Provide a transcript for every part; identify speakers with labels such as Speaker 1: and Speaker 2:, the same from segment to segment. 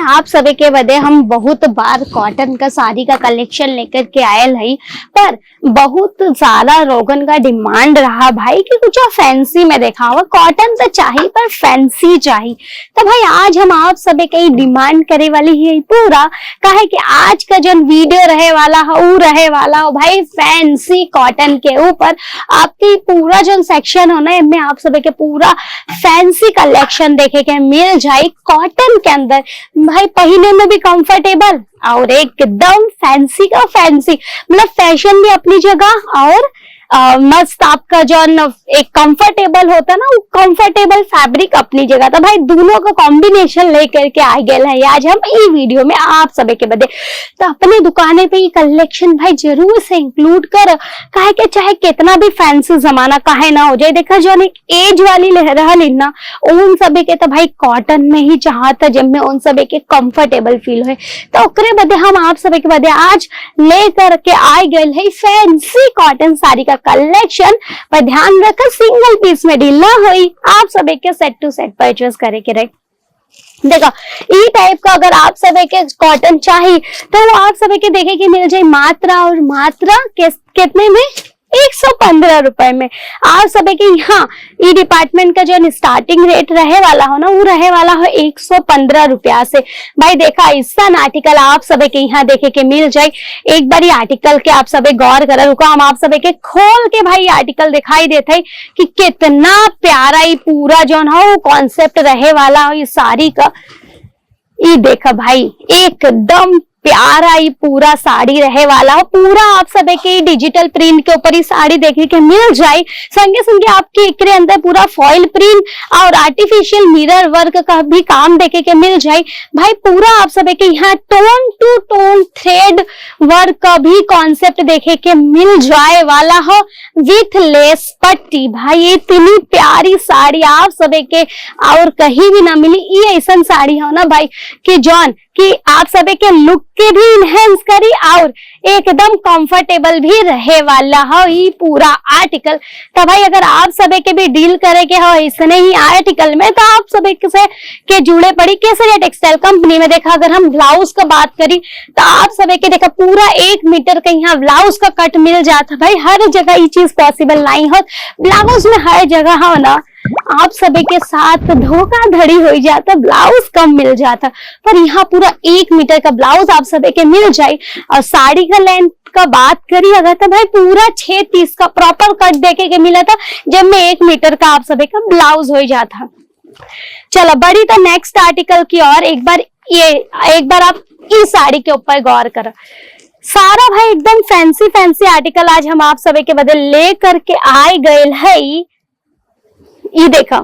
Speaker 1: आप सभी के बदे हम बहुत बार कॉटन का साड़ी का कलेक्शन लेकर के आयल है, पर बहुत ज्यादा लोगन का डिमांड रहा भाई कि कुछ फैंसी में देखा हुआ। कॉटन तो चाहिए पर फैंसी चाहिए, तो भाई आज हम आप सभी के डिमांड करे वाली है पूरा काहे कि आज का जो वीडियो रहे वाला है वो रहे वाला हो भाई फैंसी कॉटन के ऊपर। आपकी पूरा जो सेक्शन हो ना इनमें आप सभी के पूरा फैंसी कलेक्शन देखे के मिल जाए कॉटन के अंदर भाई, पहनने में भी कंफर्टेबल और एकदम फैंसी का फैंसी, मतलब फैशन भी अपनी जगह और मस्त आपका जो एक कंफर्टेबल होता ना वो कंफर्टेबल फैब्रिक अपनी जगह। तो भाई दोनों का कॉम्बिनेशन लेकर के आ गया है आज हम ई वीडियो में आप सभी के बदे। तो अपने दुकाने पे ये कलेक्शन भाई जरूर से इंक्लूड कर, काहे के चाहे कितना भी फैंसी जमाना काहे ना हो जाए। देखा जो एज वाली रहल ना उन सभी के तो भाई कॉटन में ही चाहता जिनमें उन सभी के कंफर्टेबल फील हो। तो ओकरे बदे हम आप सभी के बदे आज लेकर के आ गए है फैंसी कॉटन साड़ी का कलेक्शन। पर ध्यान रखा सिंगल पीस में डील ना हुई, आप सभी के सेट टू सेट परचेस करे के रहे। देखो ई टाइप का अगर आप सभी के कॉटन चाहिए तो वो आप सभी के देखे कि मिल जाए मात्रा और मात्रा कितने में 115 रुपए में। आप सभी के यहाँ ई डिपार्टमेंट का जो स्टार्टिंग रेट रहे वाला हो ना वो रहे वाला हो 115 रुपया से। भाई देखा ऐसा आर्टिकल आप सभी के यहाँ देखे के मिल जाए। एक बार आर्टिकल के आप सभी गौर कर रुको, हम आप सभी के खोल के भाई आर्टिकल दिखाई देता है कि कितना प्यारा ये पूरा जो है कॉन्सेप्ट रहे वाला हो इस साड़ी का। ये देखा भाई एकदम प्यारा ये पूरा साड़ी रहे वाला हो, पूरा आप सभी के डिजिटल प्रिंट के ऊपर ही साड़ी देखने के मिल जाए। संगे संगे आपके एकरे अंदर पूरा फॉइल प्रिंट और आर्टिफिशियल मिरर वर्क का भी काम देखे के मिल जाए। भाई पूरा आप सभी के यहाँ tone to tone thread work का भी कॉन्सेप्ट देखे के मिल जाए वाला हो विथ लेस पट्टी। भाई ये इतनी प्यारी साड़ी आप सभी के और कहीं भी ना मिली। ये ऐसा साड़ी हो ना भाई कि जॉन कि आप सभी के लुक के भी इनहेंस करी और एकदम कंफर्टेबल भी रहे वाला हो ये पूरा आर्टिकल। तो भाई अगर आप सभी के भी डील करे के हो इसने ही आर्टिकल में तो आप सभी से के जुड़े पड़ी केसरिया टेक्सटाइल कंपनी में। देखा अगर हम ब्लाउज का बात करी तो आप सभी के देखा पूरा 1 मीटर का यहाँ ब्लाउज का कट मिल जाता। भाई हर जगह ये चीज पॉसिबल नहीं हो, ब्लाउज में हर जगह हो ना आप सभी के साथ धोखाधड़ी हो जाता, ब्लाउज कम मिल जाता, पर यहाँ पूरा 1 मीटर का ब्लाउज आप सभी के मिल जाए। और साड़ी का लेंथ का बात करी अगर तो भाई पूरा 6:30 का प्रॉपर कट देखे के मिला था जब में 1 मीटर का आप सभी का ब्लाउज हो जाता। चलो बड़ी तो नेक्स्ट आर्टिकल की और एक बार आप इस साड़ी के ऊपर गौर करो। सारा भाई एकदम फैंसी फैंसी आर्टिकल आज हम आप सभी के बदले ले करके आए गए है। ये देखा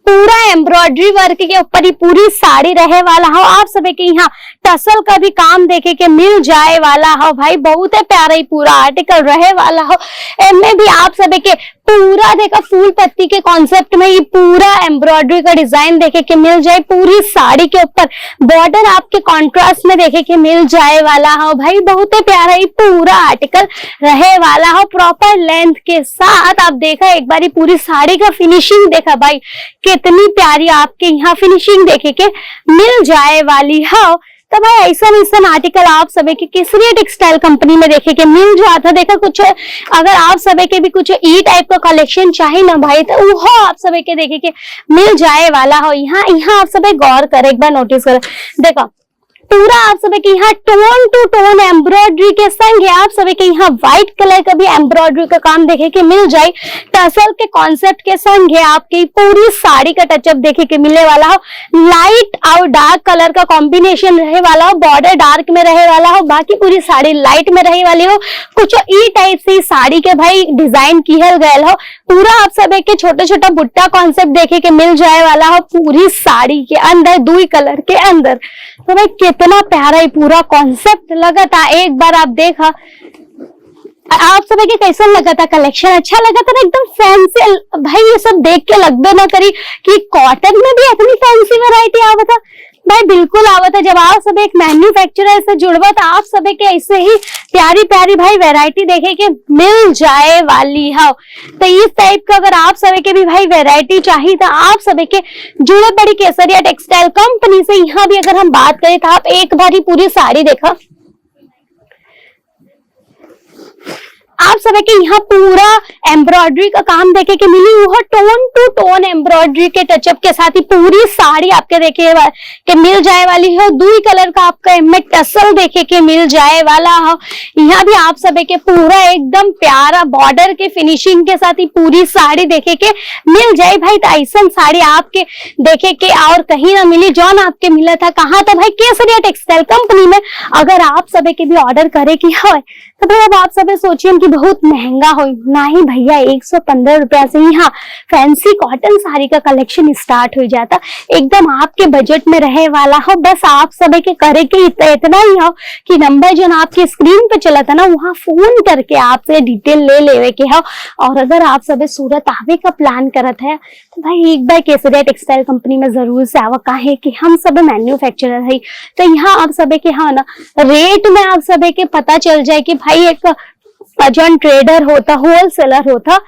Speaker 1: पूरा एम्ब्रॉयडरी वर्क के ऊपर ही पूरी साड़ी रहे वाला हो। आप सभी के यहाँ टसल का भी काम देखे के मिल जाए वाला हो। भाई बहुत है प्यारा ही पूरा आर्टिकल रहे वाला हो। इनमें भी आप सभी के पूरा देखा फूल पत्ती के कॉन्सेप्ट में ये पूरा एम्ब्रॉयडरी का डिजाइन देखे के मिल जाए। पूरी साड़ी के ऊपर बॉर्डर आपके कॉन्ट्रास्ट में देखे के मिल जाए वाला हो। भाई बहुत ही प्यारा ही पूरा आर्टिकल रहे वाला हो प्रॉपर लेंथ के साथ। आप देखा एक बार पूरी साड़ी का फिनिशिंग देखा भाई कितनी प्यारी आपके यहाँ फिनिशिंग देखे के मिल जाए वाली हो। तो भाई ऐसा आर्टिकल आप सभी के केसरिया टेक्सटाइल कंपनी में देखे के मिल जाता। देखा कुछ अगर आप सभी के भी कुछ ई टाइप का कलेक्शन चाहिए ना भाई तो वो आप सभी के देखे के मिल जाए वाला हो। यहाँ आप सभी गौर करें, एक बार नोटिस करें। देखा पूरा आप सभी के यहाँ टोन टू टोन एम्ब्रॉयडरी के संग है आप सभी के यहाँ व्हाइट कलर का भी एम्ब्रॉयडरी का काम देखे के मिल जाए। टसल के कॉन्सेप्ट के संग है आपकी पूरी साड़ी का टचअप देखे के मिलने वाला हो। लाइट और डार्क कलर का कॉम्बिनेशन रहे वाला हो, बॉर्डर डार्क में रहे वाला हो, बाकी पूरी साड़ी लाइट में रहे वाली हो। कुछ ई टाइप से साड़ी के भाई डिजाइन किहल गए हो। पूरा आप सभी के छोटे छोटा बुट्टा कॉन्सेप्ट देखे के मिल जाए वाला हो पूरी साड़ी के अंदर 2 कलर के अंदर। तो भाई कितना प्यारा ही पूरा कॉन्सेप्ट लगा था। एक बार आप देखा आप सब के कैसा लगा था कलेक्शन? अच्छा लगा था ना? एकदम फैंसी भाई, ये सब देख के लगबे ना करी कि कॉटन में भी इतनी फैंसी वैरायटी आवत है भाई। बिल्कुल आवत है। जब आप सब एक मैन्युफैक्चरर से जुड़वा तो आप सब के ऐसे ही प्यारी प्यारी भाई वैरायटी देखे के मिल जाए वाली है। तो इस टाइप का अगर आप सब के भी भाई वैरायटी चाहिए तो आप सब के जुड़े पड़ी केसरिया टेक्सटाइल कंपनी से। यहाँ भी अगर हम बात करें तो आप एक बार ही पूरी साड़ी देखा, आप सब के यहाँ पूरा एम्ब्रॉयडरी का काम देखे के मिली। वो टोन टू टोन एम्ब्रॉयडरी के टचअप के साथ ही पूरी साड़ी आपके देखे के मिल जाए वाली है। दुई कलर का आपका इनमें टसल देखे के मिल जाए वाला है। यहाँ भी आप सब के पूरा एकदम प्यारा बॉर्डर के फिनिशिंग के साथ ही पूरी साड़ी देखे के मिल जाए भाई। तो ऐसा साड़ी आपके देखे के और कहीं ना मिली। जॉन आपके मिला था कहाँ? तो भाई केसरिया टेक्सटाइल कंपनी में। अगर आप सब के भी ऑर्डर करे की है तो भाई अब आप सब सोचिए कि बहुत महंगा हो ना ही भैया, 115 रुपया से यहाँ फैंसी कॉटन साड़ी का कलेक्शन स्टार्ट हो जाता। एकदम आपके बजट में रहे वाला हो। बस आप सब के करे के इतना ही हो कि नंबर जो आपके स्क्रीन पे चला था ना, वहाँ फोन करके आपसे डिटेल ले लेवे के हो। और अगर आप सब सूरत आवे का प्लान करत है तो भाई एक बार केसरिया टेक्सटाइल कंपनी में जरूर से आवा। काहे कि हम सब मैन्युफैक्चरर है। तो यहाँ आप सब के हाँ ना रेट में आप सब के पता चल जाए कि भाई एक जो ट्रेडर होता, होलसेलर होता,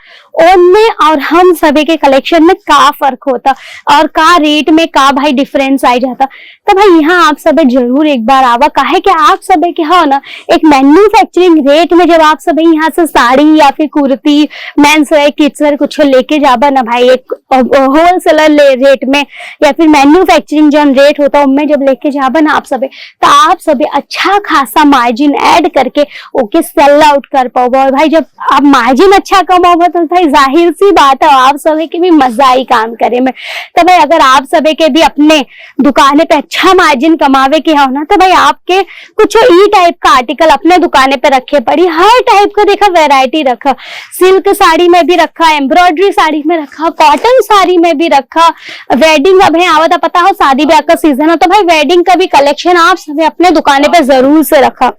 Speaker 1: उनमें और हम सभी के कलेक्शन में का फर्क होता और का रेट में का भाई डिफरेंस आ जाता। तो भाई यहाँ आप सब जरूर एक बार आवा। काहे कि आप सब के हाँ ना एक मैन्युफैक्चरिंग रेट में जब आप सब यहाँ से साड़ी या फिर kurti, men's wear, kids where कुछ लेके जाबा ना भाई, एक होलसेलर रेट में या फिर मैन्युफैक्चरिंग जो रेट होता उनमें जब लेके जाबा ना आप सब, तो आप सब अच्छा खासा मार्जिन ऐड करके ओके सेल आउट कर पाओगे। और भाई जब आप मार्जिन अच्छा कमाओगे तो भाई जाहिर सी बात है आप सभी के भी मजा आई काम करे में। तो भाई अगर आप सभी के भी अपने दुकाने पे अच्छा मार्जिन कमावे के हो ना, तो भाई आपके कुछ ई टाइप का आर्टिकल अपने दुकाने पे रखे पड़ी। हर टाइप का देखा वैरायटी रखा, सिल्क साड़ी में भी रखा, एम्ब्रॉयडरी साड़ी में रखा, कॉटन साड़ी में भी रखा। वेडिंग अब है आवत, पता हो शादी ब्याह का सीजन है, तो भाई वेडिंग का भी कलेक्शन आप सभी अपने दुकाने पे जरूर से रखा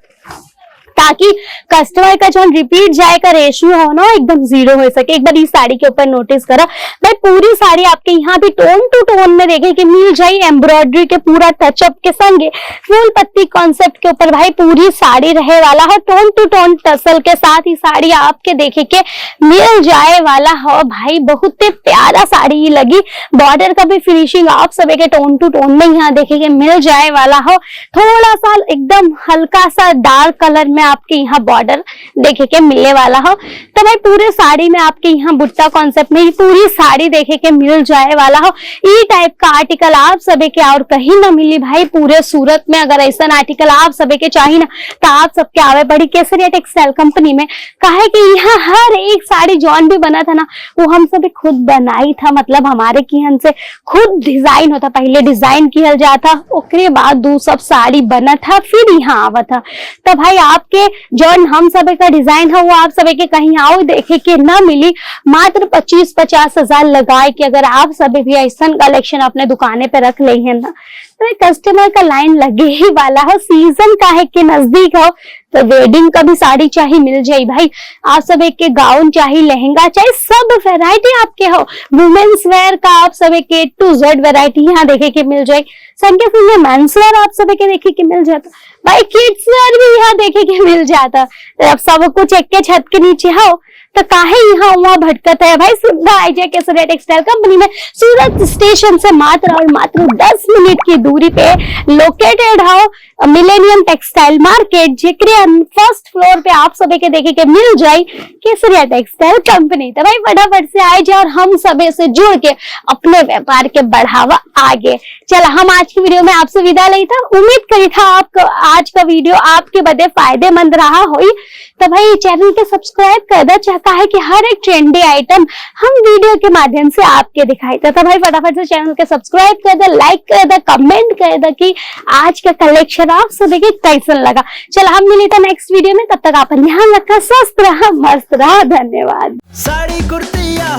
Speaker 1: ताकि कस्टमर का जो रिपीट जाए का रेशियो हो ना एकदम जीरो हो सके। एक बार इस साड़ी के ऊपर नोटिस करा भाई, पूरी साड़ी आपके यहाँ भी टोन टू टोन में देखे कि मिल जाए एम्ब्रॉयडरी के पूरा टचअप के संगे फूल पत्ती कॉन्सेप्ट के ऊपर भाई पूरी साड़ी रहे वाला है। टोन टू टोन टसल के साथ ही साड़ी आपके देखे के मिल जाए वाला हो भाई। बहुत प्यारा साड़ी लगी। बॉर्डर का भी फिनिशिंग आप सभी के टोन टू टोन में यहाँ देखे के मिल जाए वाला हो। थोड़ा सा एकदम हल्का सा डार्क कलर में आपके यहाँ बॉर्डर देखे के मिलने वाला हो। तो भाई पूरे साड़ी में आपके यहाँ बुट्टा कॉन्सेप्ट में पूरी साड़ी देखे के मिल जाए वाला हो। ई टाइप का आर्टिकल आप सभी के और कहीं ना मिली भाई पूरे सूरत में। अगर ऐसा आर्टिकल आप सभी के चाहिए ना तो आप सबके आवे पड़ी केसरिया टेक्सटाइल कंपनी में। काहे कि यहाँ हर एक साड़ी जॉन भी बना था ना वो हम सभी खुद बनाई था। मतलब हमारे की से खुद डिजाइन होता, पहले डिजाइन किया जाता, उसके बाद दो सब साड़ी बना था फिर यहाँ आवा था। तो भाई आपके जो हम सब का डिजाइन है वो आप सब के कहीं आओ देखे के ना मिली। मात्र 25-50 हजार लगाए कि अगर आप सभी भी ऐसा कलेक्शन अपने दुकाने पे रख ले हैं ना तो कस्टमर का लाइन लगे ही वाला हो। सीजन का है कि नजदीक हो तो वेडिंग का भी साड़ी चाहिए मिल जाए भाई। आप सब एक के गाउन चाहिए, लहंगा चाहिए, सब वैरायटी आपके हो। वुमेन्स वेयर का आप सब के टू जेड वैरायटी यहाँ देखे के मिल जाए। संख्या में मेंस वेयर आप सब के देखे के मिल जाता भाई। किड्स वेयर भी यहाँ देखे के मिल जाता। अब सब कुछ एक के छत के नीचे हो तो काहे यहाँ वहाँ भटकता है भाई। सीधा आ जाए केसरिया टेक्सटाइल कंपनी में। सूरत स्टेशन से मात्र और मात्र 10 मिनट की दूरी पे लोकेटेड हो मिलेनियम टेक्सटाइल मार्केट, जेकरे फर्स्ट फ्लोर पे आप सभी के देखे के मिल जाए केसरिया टेक्सटाइल कंपनी। तो भाई फटाफट से आए जाए और हम सभी से जुड़ के अपने व्यापार के बढ़ावा आगे। चला हम आज की वीडियो में आपसे विदा ली था। उम्मीद करी था आपको आज का वीडियो आपके बदे फायदेमंद रहा होई। तो भाई चैनल के सब्सक्राइब कर दे, चाहता है कि हर एक ट्रेंडी आइटम हम वीडियो के माध्यम से आपके दिखाई देता। तो भाई फटाफट से चैनल के सब्सक्राइब कर दे, लाइक कर दे, कमेंट कर दे कि आज का कलेक्शन आप सभी के कैसा लगा। चलो हम मिले था नेक्स्ट वीडियो में, तब तक आप ध्यान रखा, स्वस्थ रहा, मस्त रहा। धन्यवाद।
Speaker 2: साड़ी कुर्ती या